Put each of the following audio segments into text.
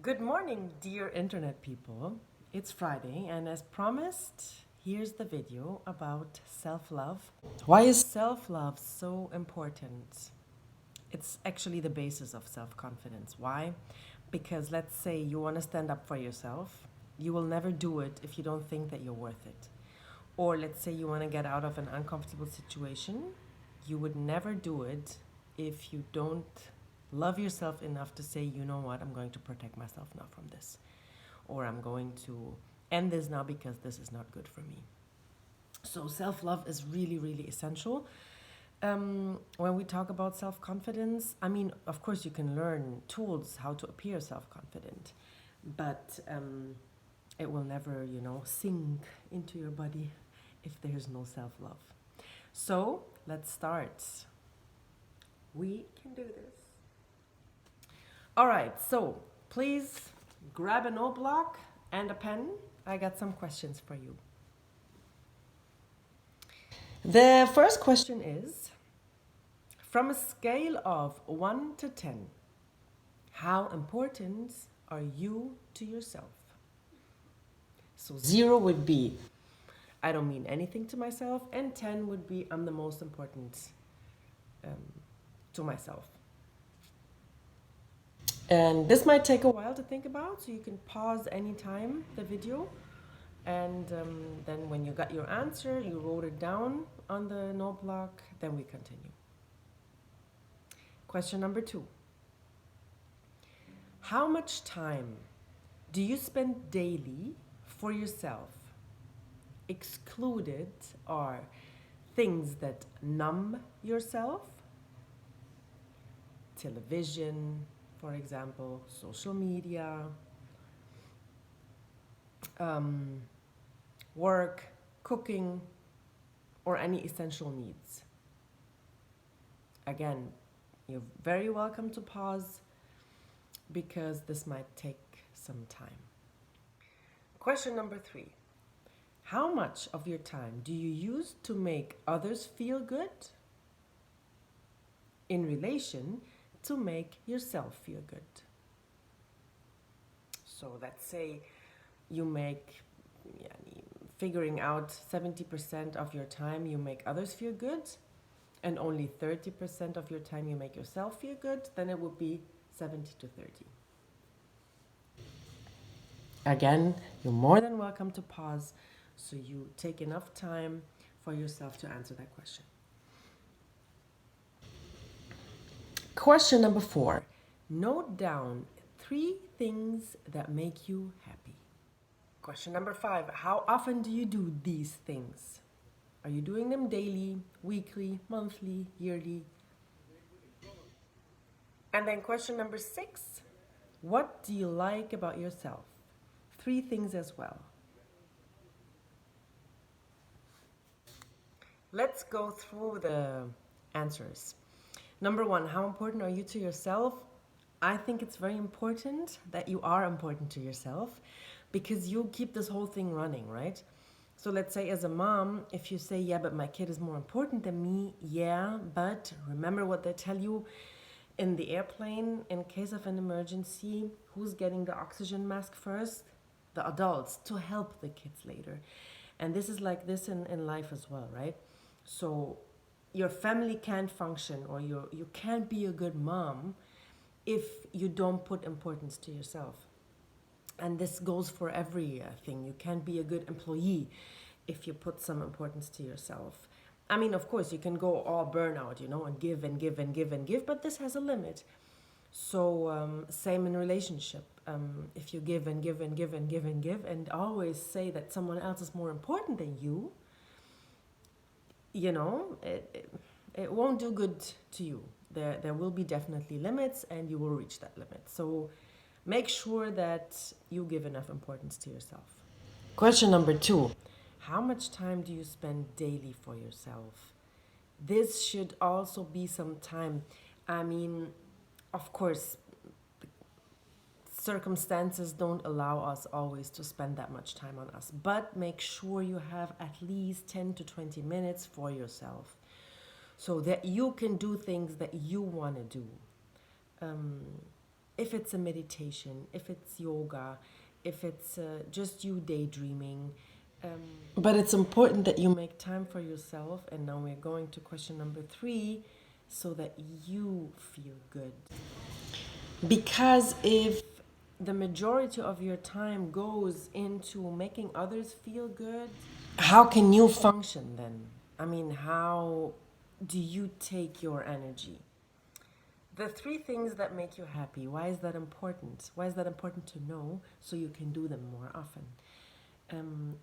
Good morning, dear internet people. It's Friday, and as promised, here's the video about self-love. Why is self-love so important? It's actually the basis of self-confidence. Why? Because let's say you want to stand up for yourself, you will never do it if you don't think that you're worth it. Or let's say you want to get out of an uncomfortable situation, you would never do it if you don't love yourself enough to say, you know what, I'm going to protect myself now from this. Or I'm going to end this now because this is not good for me. So self love is really, really essential. When we talk about self confidence, I mean, of course, you can learn tools how to appear self confident, but it will never, sink into your body if there's no self love. So let's start. We can do this. All right, so please grab a notebook and a pen. I got some questions for you. The first question is, from a scale of 1 to 10, how important are you to yourself? So 0 would be, I don't mean anything to myself, and 10 would be, I'm the most important to myself. And this might take a while to think about, so you can pause anytime the video. And then when you got your answer, you wrote it down on the note block, then we continue. Question number 2. How much time do you spend daily for yourself? Excluded are things that numb yourself, television, for example, social media, work, cooking, or any essential needs. Again, you're very welcome to pause because this might take some time. Question number 3. How much of your time do you use to make others feel good in relation to make yourself feel good? So let's say you make, figuring out 70% of your time you make others feel good, and only 30% of your time you make yourself feel good, then it would be 70 to 30. Again, you're more than welcome to pause so you take enough time for yourself to answer that question. Question number 4. Note down 3 things that make you happy. Question number 5. How often do you do these things? Are you doing them daily, weekly, monthly, yearly? And then question number 6. What do you like about yourself? 3 things as well. Let's go through the answers. Number 1, how important are you to yourself? I think it's very important that you are important to yourself because you keep this whole thing running, right? So let's say as a mom, if you say, yeah, but my kid is more important than me, yeah, but remember what they tell you in the airplane in case of an emergency, who's getting the oxygen mask first? The adults, to help the kids later. And this is like this in life as well, right? So your family can't function, or you can't be a good mom if you don't put importance to yourself. And this goes for everything. You can't be a good employee if you put some importance to yourself. I mean, of course, you can go all burnout, and give and give and give and give, but this has a limit. So same in relationship. If you give and give and give and give and give and always say that someone else is more important than you, it won't do good to you. There will be definitely limits, and you will reach that limit. So make sure that you give enough importance to yourself. Question number 2. How much time do you spend daily for yourself? This should also be some time. I mean, of course, circumstances don't allow us always to spend that much time on us, but make sure you have at least 10 to 20 minutes for yourself so that you can do things that you want to do. if it's a meditation, if it's yoga, if it's just you daydreaming. But it's important that you make time for yourself. And now we're going to question number 3, so that you feel good. Because if the majority of your time goes into making others feel good, how can you function then? I mean, how do you take your energy? The 3 things that make you happy, why is that important? Why is that important to know so you can do them more often?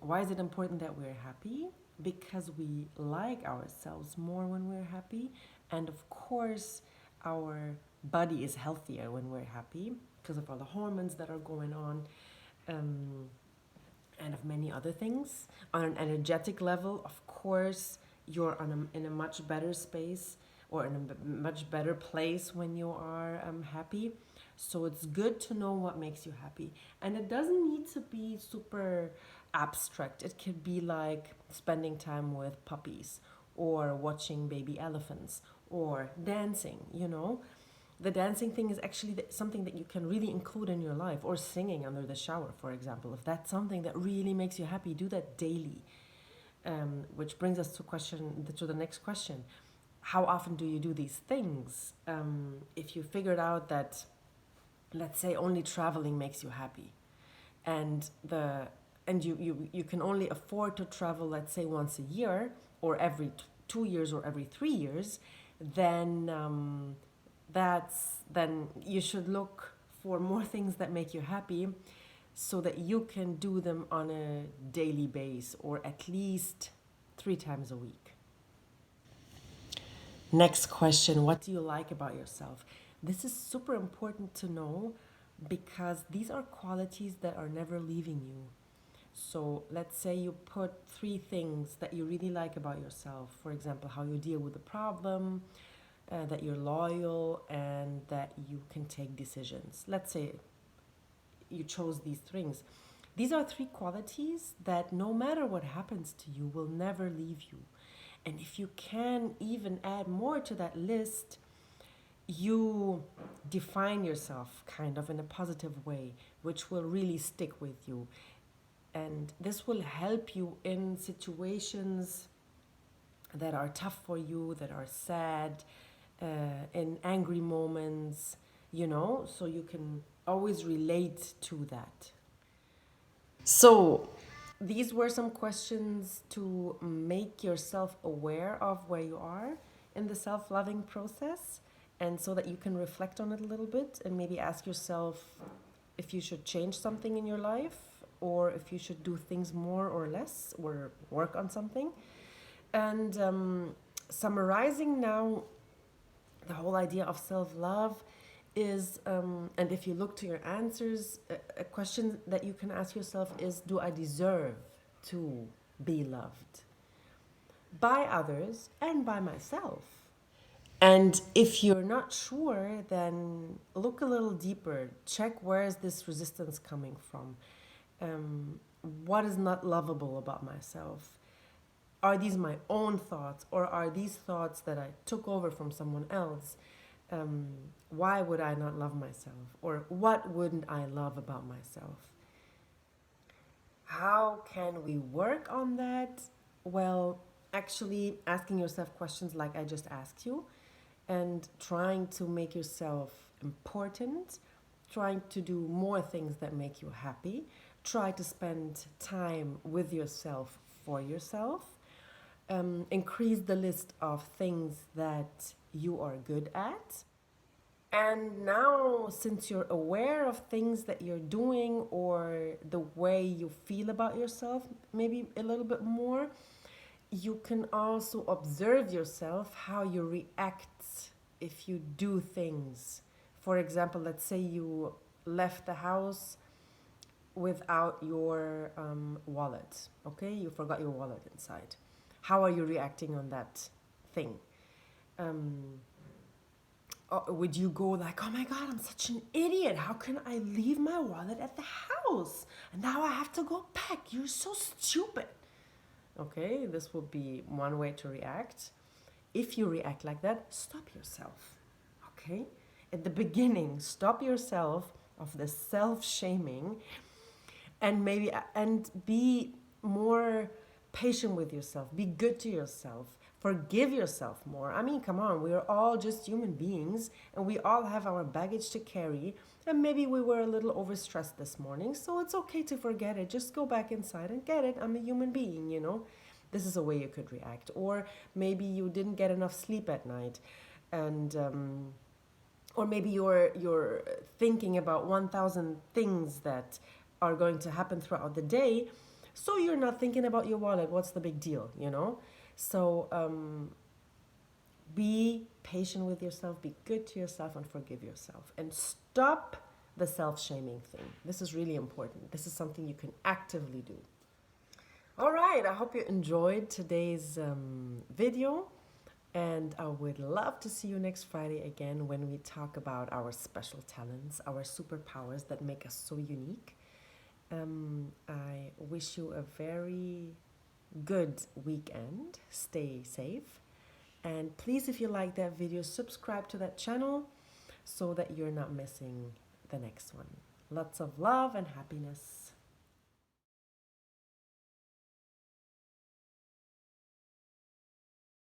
Why is it important that we're happy? Because we like ourselves more when we're happy. And of course, our body is healthier when we're happy because of all the hormones that are going on, and of many other things. On an energetic level, of course, you're in a much better space, or in a much better place when you are happy. So it's good to know what makes you happy. And it doesn't need to be super abstract. It could be like spending time with puppies, or watching baby elephants, or dancing, you know. The dancing thing is actually something that you can really include in your life, or singing under the shower, for example. If that's something that really makes you happy, do that daily. Which brings us to the next question. How often do you do these things? If you figured out that, let's say, only traveling makes you happy, and you can only afford to travel, let's say, once a year, or every 2 years, or every 3 years, then then you should look for more things that make you happy, so that you can do them on a daily basis, or at least 3 times a week. Next question, what do you like about yourself? This is super important to know, because these are qualities that are never leaving you. So let's say you put 3 things that you really like about yourself. For example, how you deal with a problem, that you're loyal, and that you can take decisions. Let's say you chose these things. These are 3 qualities that no matter what happens to you will never leave you. And if you can even add more to that list, you define yourself kind of in a positive way, which will really stick with you. And this will help you in situations that are tough for you, that are sad, in angry moments, you know, so you can always relate to that. So, these were some questions to make yourself aware of where you are in the self loving process, and so that you can reflect on it a little bit and maybe ask yourself if you should change something in your life, or if you should do things more or less, or work on something. And summarizing now, the whole idea of self love is, and if you look to your answers, a question that you can ask yourself is, do I deserve to be loved by others and by myself? And if you're not sure, then look a little deeper. Check, where is this resistance coming from? What is not lovable about myself? Are these my own thoughts, or are these thoughts that I took over from someone else? Why would I not love myself? Or what wouldn't I love about myself? How can we work on that? Well, actually asking yourself questions like I just asked you, and trying to make yourself important, trying to do more things that make you happy, try to spend time with yourself, for yourself, increase the list of things that you are good at. And now, since you're aware of things that you're doing, or the way you feel about yourself, maybe a little bit more, you can also observe yourself, how you react if you do things. For example, let's say you left the house without your wallet, okay? You forgot your wallet inside. How are you reacting on that thing? Would you go like, oh my God, I'm such an idiot. How can I leave my wallet at the house? And now I have to go back. You're so stupid. Okay, this will be one way to react. If you react like that, stop yourself. Okay? at the beginning, stop yourself of the self-shaming, and maybe and be more patient with yourself, be good to yourself, forgive yourself more. I mean, come on, we are all just human beings and we all have our baggage to carry, and maybe we were a little overstressed this morning, so it's okay to forget it. Just go back inside and get it. I'm a human being, you know. This is a way you could react. Or maybe you didn't get enough sleep at night, and or maybe you're thinking about 1,000 things that are going to happen throughout the day, so you're not thinking about your wallet. What's the big deal, you know? So be patient with yourself, be good to yourself, and forgive yourself, and stop the self-shaming thing. This is really important. This is something you can actively do. All right, I hope you enjoyed today's video. And I would love to see you next Friday again when we talk about our special talents, our superpowers that make us so unique. I wish you a very good weekend. Stay safe. And please, if you like that video, subscribe to that channel so that you're not missing the next one. Lots of love and happiness.